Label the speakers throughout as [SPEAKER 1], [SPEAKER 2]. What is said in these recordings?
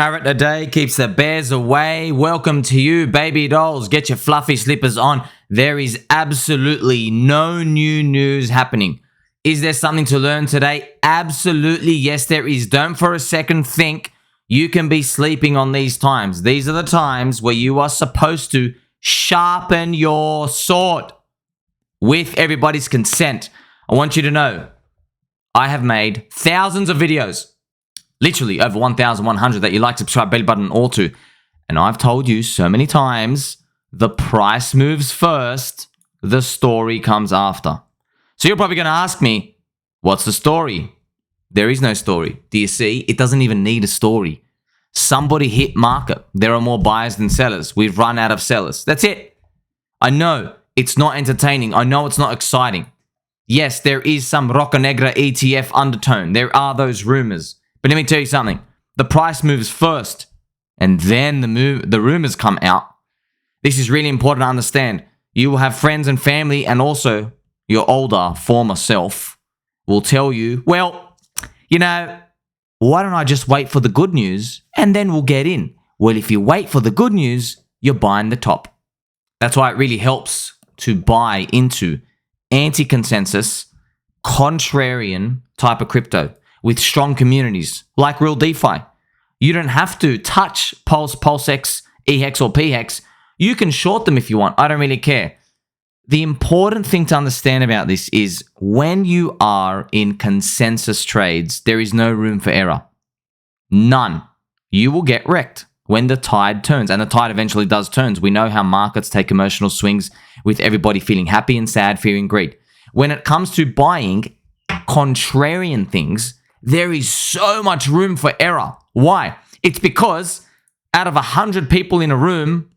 [SPEAKER 1] carrot a day keeps the bears away. Welcome to you, baby dolls. Get your fluffy slippers on. There is absolutely no new news happening. Is there something to learn today? Absolutely, yes, there is. Don't for a second think you can be sleeping on these times. These are the times where you are supposed to sharpen your sword with everybody's consent. I want you to know I have made thousands of videos. Literally over 1,100 that you like, subscribe, bell button, all to. And I've told you so many times, the price moves first, the story comes after. So you're probably going to ask me, what's the story? There is no story. Do you see? It doesn't even need a story. Somebody hit market. There are more buyers than sellers. We've run out of sellers. That's it. I know it's not entertaining. I know it's not exciting. Yes, there is some Roca Negra ETF undertone. There are those rumors. But let me tell you something. The price moves first, and then the rumors come out. This is really important to understand. You will have friends and family, and also your older former self will tell you, well, you know, why don't I just wait for the good news and then we'll get in? Well, if you wait for the good news, you're buying the top. That's why it really helps to buy into anti-consensus, contrarian type of crypto with strong communities like real DeFi. You don't have to touch PulseX, HEX, or PHEX. You can short them if you want. I don't really care. The important thing to understand about this is when you are in consensus trades, there is no room for error. None. You will get wrecked when the tide turns, and the tide eventually does turn. We know how markets take emotional swings with everybody feeling happy and sad, fearing greed. When it comes to buying contrarian things, there is so much room for error. Why? It's because out of 100 people in a room,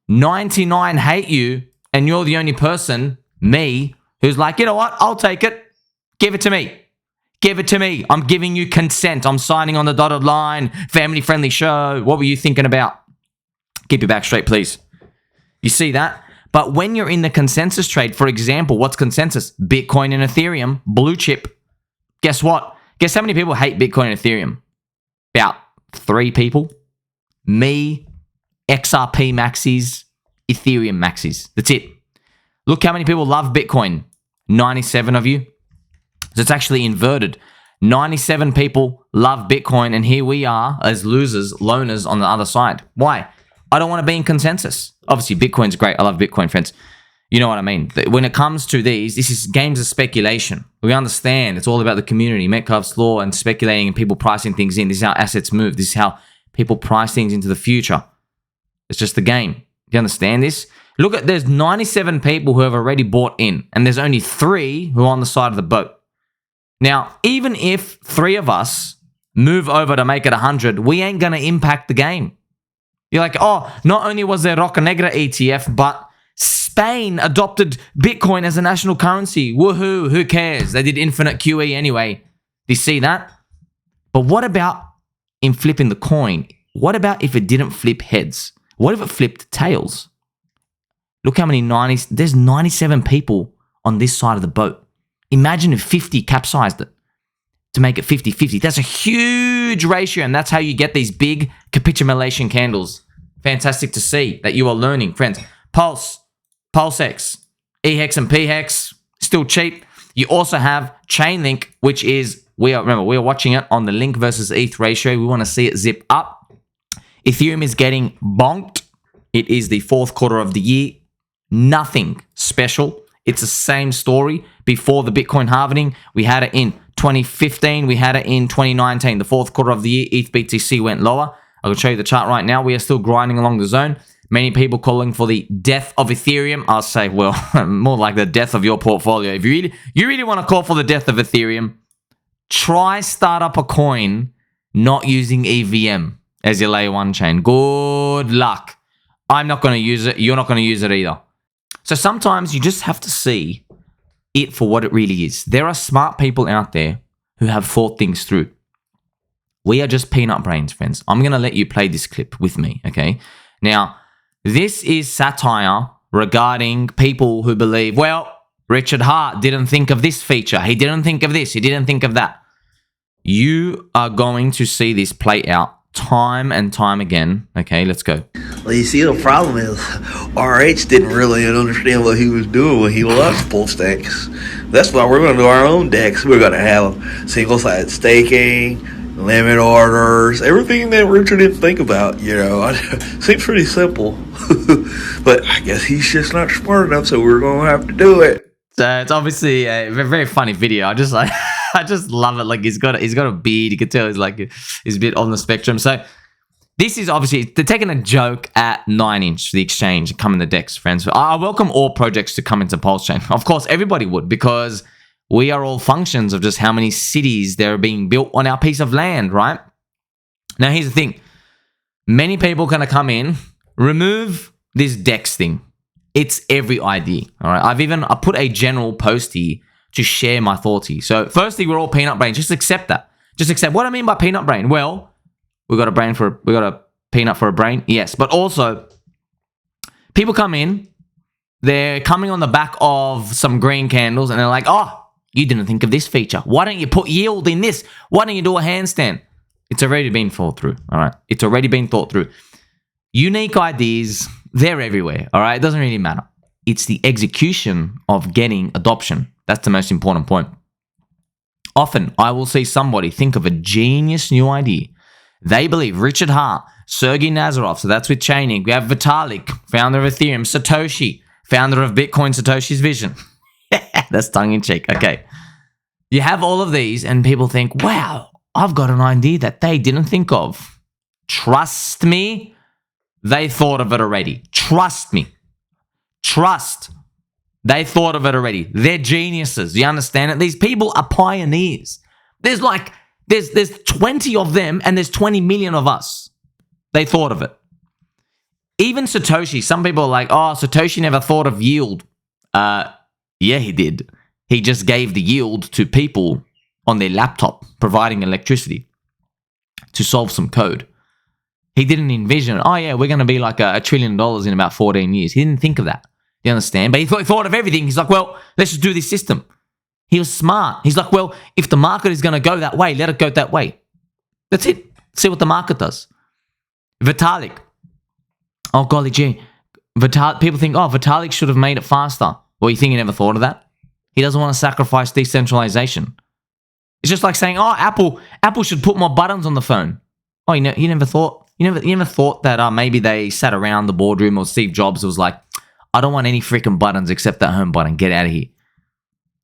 [SPEAKER 1] 99 hate you, and you're the only person, me, who's like, you know what? I'll take it. Give it to me. Give it to me. I'm giving you consent. I'm signing on the dotted line. Family-friendly show. What were you thinking about? Keep your back straight, please. You see that? But when you're in the consensus trade, for example, what's consensus? Bitcoin and Ethereum, blue chip. Guess what? Guess how many people hate Bitcoin and Ethereum? About 3 people. Me, XRP maxis, Ethereum maxis. That's it. Look how many people love Bitcoin. 97 of you. So it's actually inverted. 97 people love Bitcoin, and here we are as losers, loners on the other side. Why? I don't want to be in consensus. Obviously, Bitcoin's great. I love Bitcoin, friends. You know what I mean? When it comes to these, this is games of speculation. We understand it's all about the community, Metcalfe's law, and speculating and people pricing things in. This is how assets move. This is how people price things into the future. It's just the game. You understand this? Look at, there's 97 people who have already bought in, and there's only 3 who are on the side of the boat. Now, even if 3 of us move over to make it 100, we ain't going to impact the game. You're like, oh, not only was there Roca Negra ETF, but Spain adopted Bitcoin as a national currency. Woohoo, who cares? They did infinite QE anyway. Do you see that? But what about in flipping the coin? What about if it didn't flip heads? What if it flipped tails? Look how many 90s. There's 97 people on this side of the boat. Imagine if 50 capsized it to make it 50-50. That's a huge ratio, and that's how you get these big capitulation candles. Fantastic to see that you are learning, friends. PulseX, HEX and PHEX, still cheap. You also have ChainLINK, which is, we are watching it on the Link versus ETH ratio. We want to see it zip up. Ethereum is getting bonked. It is the 4th quarter of the year. Nothing special. It's the same story before the Bitcoin halving. We had it in 2015. We had it in 2019. The 4th quarter of the year, ETH BTC went lower. I'll show you the chart right now. We are still grinding along the zone. Many people calling for the death of Ethereum. I'll say, well, more like the death of your portfolio. If you really want to call for the death of Ethereum, try start up a coin not using EVM as your layer 1 chain. Good luck. I'm not going to use it. You're not going to use it either. So sometimes you just have to see it for what it really is. There are smart people out there who have thought things through. We are just peanut brains, friends. I'm going to let you play this clip with me, okay? Now, this is satire regarding people who believe, well, Richard Hart didn't think of this feature. He didn't think of this. He didn't think of that. You are going to see this play out time and time again. Okay, let's go.
[SPEAKER 2] Well, you see, the problem is RH didn't really understand what he was doing when he launched PulseX. That's why we're going to do our own DEX. We're going to have single-sided staking, limit orders, everything that Richard didn't think about. Seems pretty simple. But I guess he's just not smart enough, so we're going to have to do it.
[SPEAKER 1] So it's obviously a very funny video. I just love it. Like he's got a beard. You can tell he's a bit on the spectrum. So this is obviously, they're taking a joke at 9inch, the exchange, come in the DEX, friends. I welcome all projects to come into PulseChain. Of course, everybody would, because we are all functions of just how many cities that are being built on our piece of land, right? Now, here's the thing. Many people going to come in, remove this DEX thing. It's every idea, all right? I put a general post here to share my thoughts here. So firstly, we're all peanut brain. Just accept that. Just accept what I mean by peanut brain. Well, we got a peanut for a brain. Yes, but also people come in, they're coming on the back of some green candles and they're like, oh, you didn't think of this feature. Why don't you put yield in this? Why don't you do a handstand? It's already been thought through, all right? It's already been thought through. Unique ideas, they're everywhere, all right? It doesn't really matter. It's the execution of getting adoption. That's the most important point. Often, I will see somebody think of a genius new idea. They believe Richard Hart, Sergey Nazarov, so that's with ChainLINK. We have Vitalik, founder of Ethereum, Satoshi, founder of Bitcoin, Satoshi's Vision. That's tongue-in-cheek. Okay. You have all of these and people think, wow, I've got an idea that they didn't think of. Trust me, they thought of it already. Trust me. Trust. They thought of it already. They're geniuses. You understand it? These people are pioneers. There's 20 of them and there's 20 million of us. They thought of it. Even Satoshi, some people are like, oh, Satoshi never thought of yield. Yeah, he did. He just gave the yield to people on their laptop, providing electricity to solve some code. He didn't envision, oh yeah, we're going to be like $1 trillion in about 14 years. He didn't think of that. You understand? But he thought of everything. He's like, well, let's just do this system. He was smart. He's like, well, if the market is going to go that way, let it go that way. That's it. See what the market does. Vitalik. Oh, golly gee. People think, oh, Vitalik should have made it faster. Well, you think he never thought of that? He doesn't want to sacrifice decentralization. It's just like saying, oh, Apple should put more buttons on the phone. Oh, you never thought that maybe they sat around the boardroom or Steve Jobs was like, I don't want any freaking buttons except that home button. Get out of here.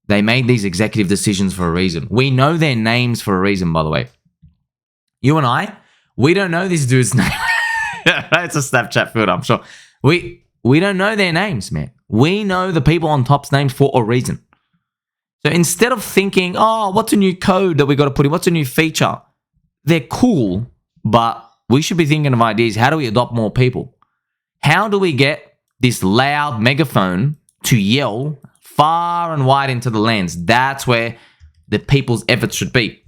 [SPEAKER 1] They made these executive decisions for a reason. We know their names for a reason, by the way. You and I, we don't know this dude's name. It's a Snapchat filter, I'm sure. We don't know their names, man. We know the people on top's names for a reason. So instead of thinking, oh, what's a new code that we got to put in? What's a new feature? They're cool, but we should be thinking of ideas. How do we adopt more people? How do we get this loud megaphone to yell far and wide into the lands? That's where the people's efforts should be.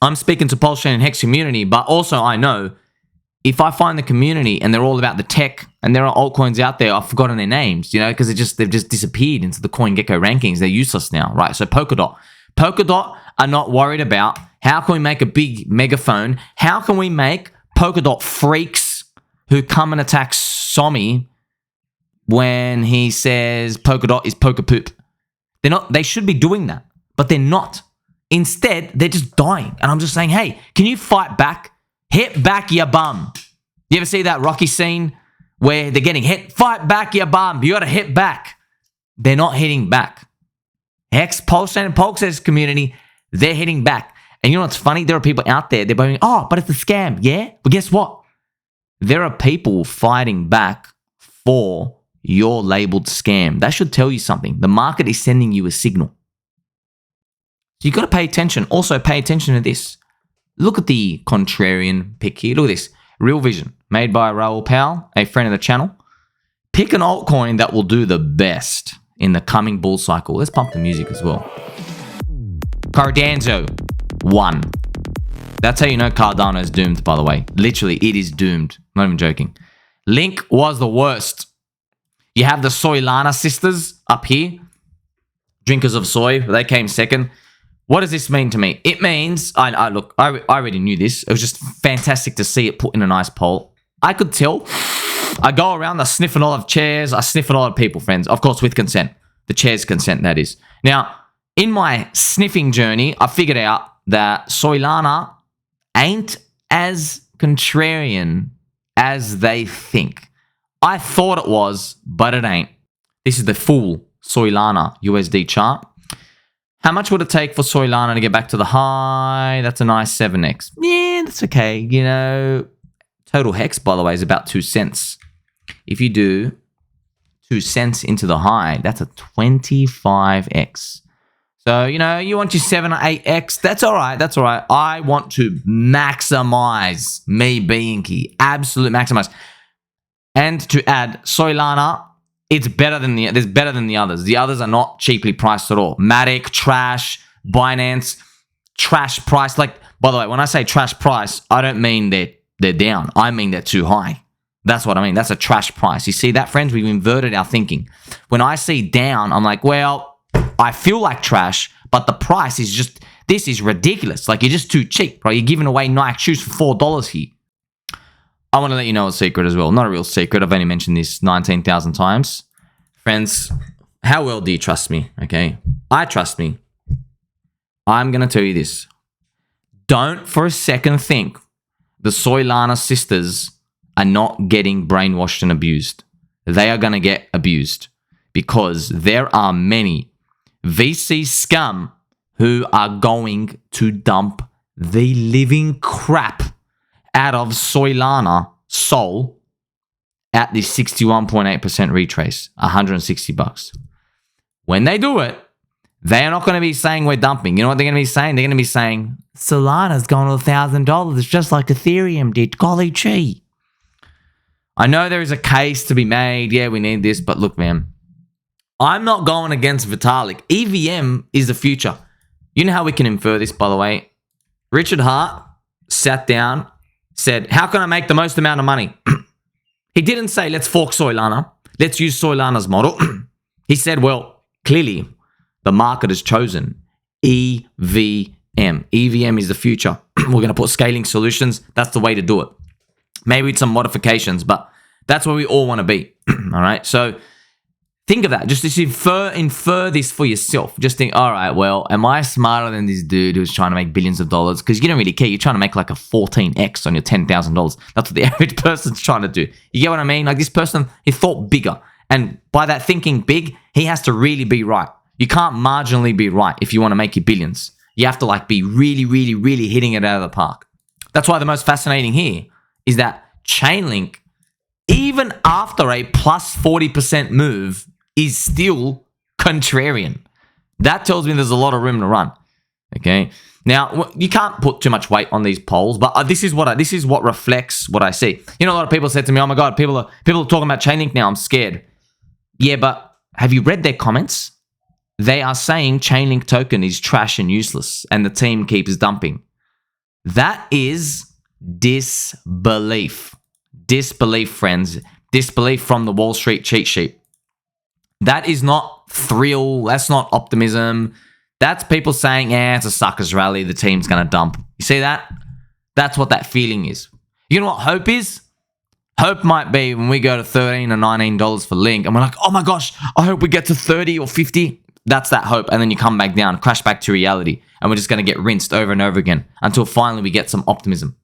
[SPEAKER 1] I'm speaking to PulseChain and HEX community, but also I know if I find the community and they're all about the tech and there are altcoins out there, I've forgotten their names, because they've just disappeared into the CoinGecko rankings. They're useless now, right? So Polkadot are not worried about how can we make a big megaphone? How can we make Polkadot freaks who come and attack Somi when he says Polkadot is poker poop? They should be doing that, but they're not. Instead, they're just dying. And I'm just saying, hey, can you fight back? Hit back, you bum. You ever see that Rocky scene where they're getting hit? Fight back, you bum. You got to hit back. They're not hitting back. HEX, PulseChain, and PulseX community, they're hitting back. And you know what's funny? There are people out there, they're going, oh, but it's a scam. Yeah? But guess what? There are people fighting back for your labeled scam. That should tell you something. The market is sending you a signal. So you've got to pay attention. Also, pay attention to this. Look at the contrarian pick here. Look at this. Real Vision, made by Raoul Powell, a friend of the channel. Pick an altcoin that will do the best in the coming bull cycle. Let's pump the music as well. Cardano, 1. That's how you know Cardano is doomed, by the way. Literally, it is doomed. Not even joking. Link was the worst. You have the Soylana sisters up here. Drinkers of soy. They came second. What does this mean to me? It means, I already knew this. It was just fantastic to see it put in a nice poll. I could tell. I go around, I sniff a lot of chairs, I sniff a lot of people, friends. Of course, with consent. The chair's consent, that is. Now, in my sniffing journey, I figured out that Soylana ain't as contrarian as they think. I thought it was, but it ain't. This is the full Soylana USD chart. How much would it take for Soylana to get back to the high? That's a nice 7x. Yeah, that's okay. You know, total HEX, by the way, is about 2 cents. If you do 2 cents into the high, that's a 25x. So, you know, you want your 7 or 8x. That's all right. That's all right. I want to maximize me being key. Absolute maximize. And to add, Soylana, it's better than there's better than the others. The others are not cheaply priced at all. Matic, trash, Binance, trash price. Like, by the way, when I say trash price, I don't mean they're down. I mean they're too high. That's what I mean. That's a trash price. You see that, friends? We've inverted our thinking. When I see down, I'm like, well, I feel like trash, but the price is just, this is ridiculous. Like, you're just too cheap, right? You're giving away Nike shoes for $4 here. I want to let you know a secret as well. Not a real secret. I've only mentioned this 19,000 times. Friends, how well do you trust me? Okay. I trust me. I'm going to tell you this. Don't for a second think the Soylana sisters are not getting brainwashed and abused. They are going to get abused because there are many VC scum who are going to dump the living crap out of Soylana Sol at the 61.8% retrace, $160. When they do it, they are not going to be saying we're dumping. You know what they're going to be saying? They're going to be saying Solana's gone to $1,000 just like Ethereum did. Golly gee. I know there is a case to be made. Yeah, we need this. But look, man, I'm not going against Vitalik. EVM is the future. You know how we can infer this, by the way? Richard Hart sat down, said, how can I make the most amount of money? He didn't say, let's fork Soylana. Let's use Soylana's model. He said, well, clearly the market has chosen EVM. EVM is the future. We're going to put scaling solutions. That's the way to do it. Maybe with some modifications, but that's where we all want to be. All right. So think of that. Just infer this for yourself. Just think, all right, well, am I smarter than this dude who's trying to make billions of dollars? Because you don't really care. You're trying to make like a 14x on your $10,000. That's what the average person's trying to do. You get what I mean? Like this person, he thought bigger. And by that thinking big, he has to really be right. You can't marginally be right if you want to make your billions. You have to like be really, really, really hitting it out of the park. That's why the most fascinating here is that ChainLINK, even after a plus 40% move, is still contrarian. That tells me there's a lot of room to run. Okay. Now, you can't put too much weight on these polls, but this is what reflects what I see. You know, a lot of people said to me, oh my God, people are talking about ChainLINK now. I'm scared. Yeah, but have you read their comments? They are saying ChainLINK token is trash and useless, and the team keeps dumping. That is disbelief. Disbelief, friends. Disbelief from the Wall Street cheat sheet. That is not thrill. That's not optimism. That's people saying, it's a sucker's rally. The team's going to dump. You see that? That's what that feeling is. You know what hope is? Hope might be when we go to $13 or $19 for Link and we're like, oh my gosh, I hope we get to 30 or 50. That's that hope. And then you come back down, crash back to reality. And we're just going to get rinsed over and over again until finally we get some optimism,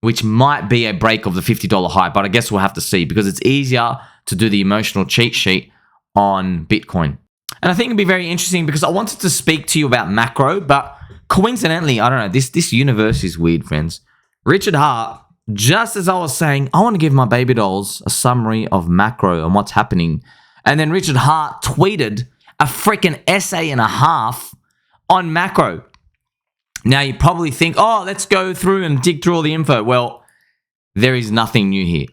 [SPEAKER 1] which might be a break of the $50 high. But I guess we'll have to see because it's easier to do the emotional cheat sheet on Bitcoin. And I think it'd be very interesting because I wanted to speak to you about macro, but coincidentally, I don't know, this universe is weird, friends. Richard Hart, just as I was saying, I want to give my baby dolls a summary of macro and what's happening. And then Richard Hart tweeted a freaking essay and a half on macro. Now you probably think, oh, let's go through and dig through all the info. Well, there is nothing new here.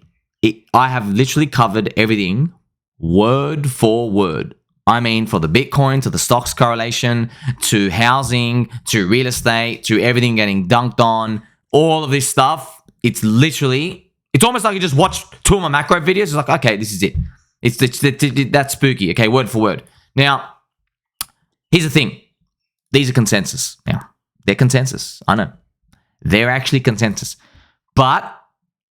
[SPEAKER 1] I have literally covered everything word for word. I mean, for the Bitcoin, to the stocks correlation, to housing, to real estate, to everything getting dunked on, all of this stuff. It's almost like you just watch two of my macro videos. It's like, okay, this is it. That's spooky. Okay, word for word. Now, here's the thing. these are consensus. Now, they're consensus. I know. They're actually consensus. But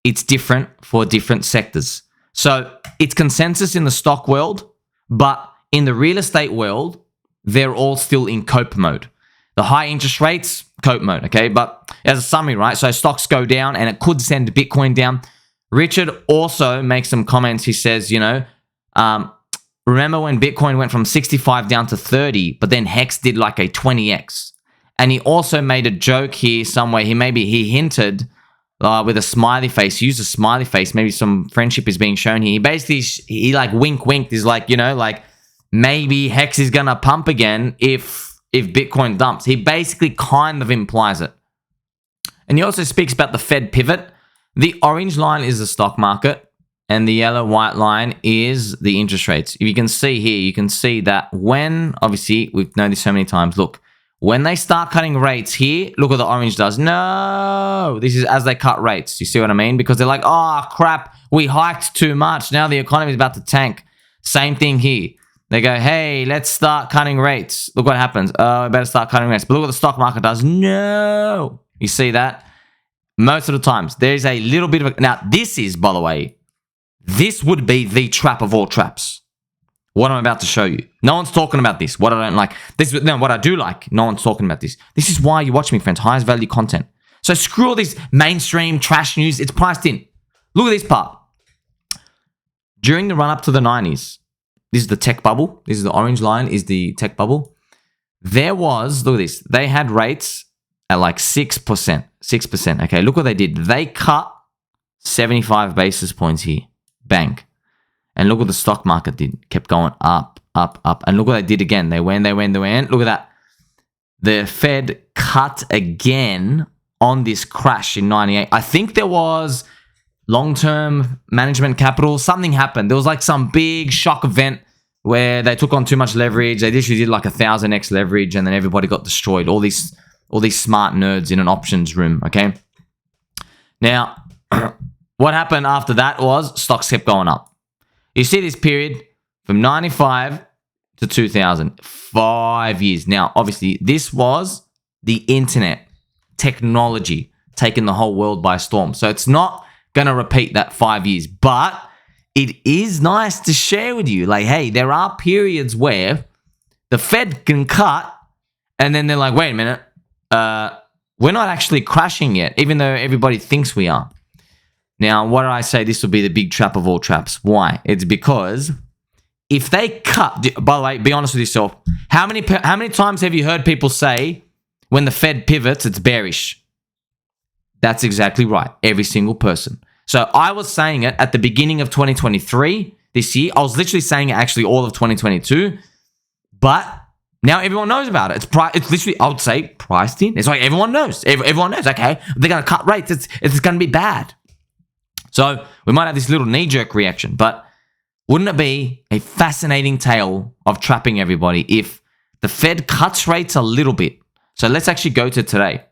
[SPEAKER 1] it's different for different sectors. So it's consensus in the stock world, but in the real estate world, they're all still in cope mode. The high interest rates, cope mode, okay? But as a summary, right? So stocks go down and it could send Bitcoin down. Richard also makes some comments. He says, remember when Bitcoin went from 65 down to 30, but then HEX did like a 20x. And he also made a joke here somewhere. He hinted with a smiley face. He used a smiley face. Maybe some friendship is being shown here. He basically, he like winked. He's like, like maybe HEX is going to pump again if Bitcoin dumps. He basically kind of implies it. And he also speaks about the Fed pivot. The orange line is the stock market and the yellow-white line is the interest rates. If you can see here, you can see that when, obviously, we've known this so many times, look, when they start cutting rates here, look what the orange does. No, this is as they cut rates. You see what I mean? Because they're like, oh, crap, we hiked too much. Now the economy is about to tank. Same thing here. They go, hey, let's start cutting rates. Look what happens. Oh, I better start cutting rates. But look what the stock market does. No. You see that? Most of the times, there's a little bit of a... Now, this is, by the way, this would be the trap of all traps. What I'm about to show you. No one's talking about this. What I don't like. What I do like, no one's talking about this. This is why you watch me, friends. Highest value content. So screw all this mainstream trash news. It's priced in. Look at this part. During the run-up to the 90s, this is the tech bubble. This is the orange line, is the tech bubble. There was, look at this. They had rates at like 6%. 6%. Okay, look what they did. They cut 75 basis points here. Bang. And look what the stock market did. Kept going up, up, up. And look what they did again. They went. Look at that. The Fed cut again on this crash in 98. I think there was long-term management capital. Something happened. There was like some big shock event where they took on too much leverage. They literally did like 1,000x leverage and then everybody got destroyed. All these smart nerds in an options room, okay? Now, what happened after that was stocks kept going up. You see this period from 95 to 2000, 5 years. Now, obviously, this was the internet, technology, taking the whole world by storm. So it's not going to repeat that 5 years, but it is nice to share with you, like, hey, there are periods where the Fed can cut and then they're like, wait a minute, we're not actually crashing yet, even though everybody thinks we are. Now, what did I say? This will be the big trap of all traps. Why? It's because if they cut, by the way, be honest with yourself. How many times have you heard people say when the Fed pivots, it's bearish? That's exactly right. Every single person. So I was saying it at the beginning of 2023, this year. I was literally saying it actually all of 2022. But now everyone knows about it. It's literally, I would say, priced in. It's like everyone knows. Everyone knows, okay, they're going to cut rates. It's going to be bad. So we might have this little knee-jerk reaction, but wouldn't it be a fascinating tale of trapping everybody if the Fed cuts rates a little bit? So let's actually go to today.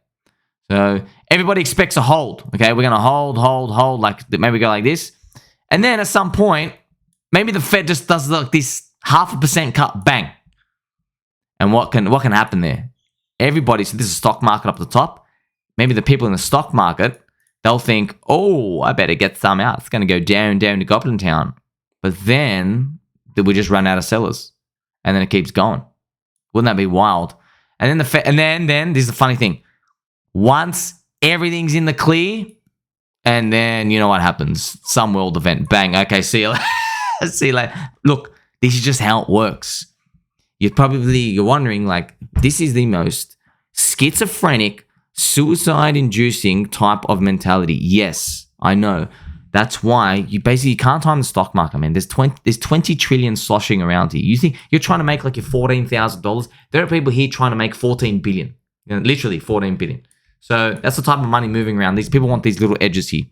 [SPEAKER 1] So everybody expects a hold, okay? We're going to hold, like maybe go like this. And then at some point, maybe the Fed just does like this 0.5% cut, bang. And what can happen there? Everybody, so this is stock market up the top. Maybe the people in the stock market, they'll think, oh, I better get some out. It's going to go down to Goblin Town. But then we just run out of sellers. And then it keeps going. Wouldn't that be wild? And then this is the funny thing. Once everything's in the clear, and then you know what happens. Some world event. Bang. Okay, see you later. See you later. Look, this is just how it works. You're wondering, like, this is the most schizophrenic, suicide-inducing type of mentality. Yes, I know. That's why you basically can't time the stock market, man. There's 20 trillion sloshing around here. You think you're trying to make like your $14,000? There are people here trying to make 14 billion. You know, literally 14 billion. So that's the type of money moving around. These people want these little edges here.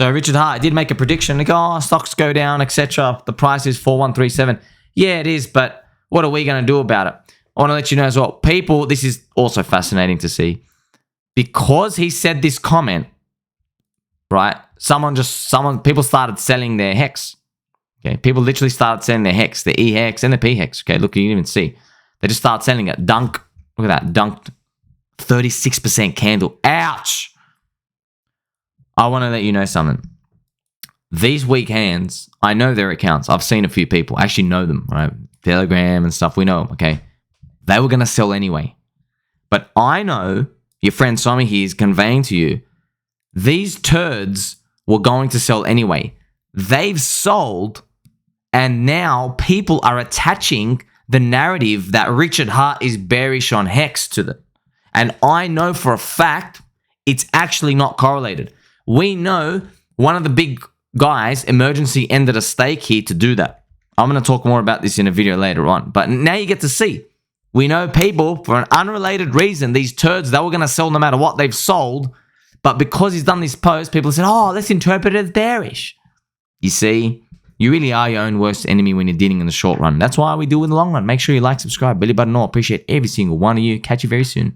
[SPEAKER 1] So Richard Hart did make a prediction. Like, oh, stocks go down, etc. The price is 4137. Yeah, it is, but what are we going to do about it? I want to let you know as well. People, this is also fascinating to see. Because he said this comment, right? People started selling their HEX. Okay, people literally started selling their HEX, the EHEX and the PHEX. Okay, look, you can even see. They just start selling it. Dunk. Look at that. Dunked 36% candle. Ouch. I want to let you know something. These weak hands, I know their accounts. I've seen a few people. I actually know them, right? Telegram and stuff. We know them, okay? They were going to sell anyway. But I know your friend Somi here is conveying to you, these turds were going to sell anyway. They've sold, and now people are attaching the narrative that Richard Hart is bearish on HEX to them. And I know for a fact it's actually not correlated. We know one of the big guys, Emergency, ended a stake here to do that. I'm going to talk more about this in a video later on. But now you get to see. We know people, for an unrelated reason, these turds, they were going to sell no matter what they've sold. But because he's done this post, people said, oh, let's interpret it as bearish. You see, you really are your own worst enemy when you're dealing in the short run. That's why we do in the long run. Make sure you like, subscribe, belly button all. Appreciate every single one of you. Catch you very soon.